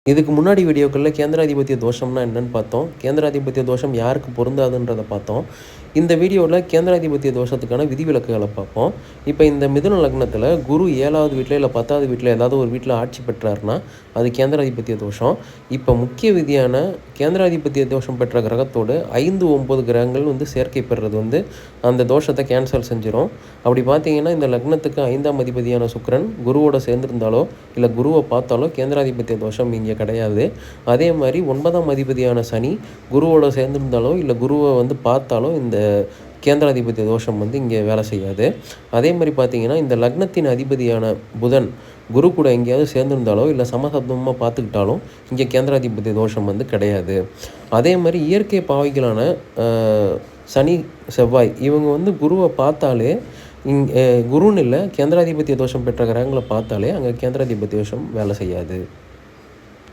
இதுக்கு முன்னாடி வீடியோக்களில் கேந்திராதிபத்திய தோஷம்னா என்னன்னு பார்த்தோம். கேந்திராதிபத்திய தோஷம் யாருக்கு பொருந்தாதுன்றத பார்த்தோம். இந்த வீடியோவில் கேந்திராதிபத்திய தோஷத்துக்கான விதிவிலக்குகளை பார்ப்போம். இப்போ இந்த மிதுன லக்னத்தில் குரு 7வது வீட்டில் இல்லை 10வது வீட்டில் ஏதாவது ஒரு வீட்டில் ஆட்சி பெற்றார்னா அது கேந்திராதிபத்திய தோஷம். இப்போ முக்கிய விதியான கேந்திராதிபத்திய தோஷம் பெற்ற கிரகத்தோடு 5, 9 கிரகங்கள் சேர்க்கை பெறுறது அந்த தோஷத்தை கேன்சல் செஞ்சிடும். அப்படி பார்த்தீங்கன்னா இந்த லக்னத்துக்கு 5ஆம் அதிபதியான சுக்கிரன் குருவோட சேர்ந்திருந்தாலோ இல்லை குருவை பார்த்தாலோ கேந்திராதிபத்திய தோஷம் இங்கே கிடையாது. அதே மாதிரி 9ஆம் அதிபதியான சனி குருவோட சேர்ந்திருந்தாலோ இல்லை குருவை பார்த்தாலோ இந்த கேந்திராதிபத்திய தோஷம் இங்கே வேலை செய்யாது. அதே மாதிரி பார்த்தீங்கன்னா இந்த லக்னத்தின் அதிபதியான புதன் குரு கூட எங்கேயாவது சேர்ந்திருந்தாலோ இல்லை சமசப்தமாக பார்த்துக்கிட்டாலும் இங்கே கேந்திராதிபத்திய தோஷம் கிடையாது. அதே மாதிரி இயற்கை பாவைகளான சனி செவ்வாய் இவங்க குருவை பார்த்தாலே குருன்னு இல்லை கேந்திராதிபத்திய தோஷம் பெற்ற கிரகங்களை பார்த்தாலே அங்கே கேந்திராதிபத்திய தோஷம் வேலை செய்யாது.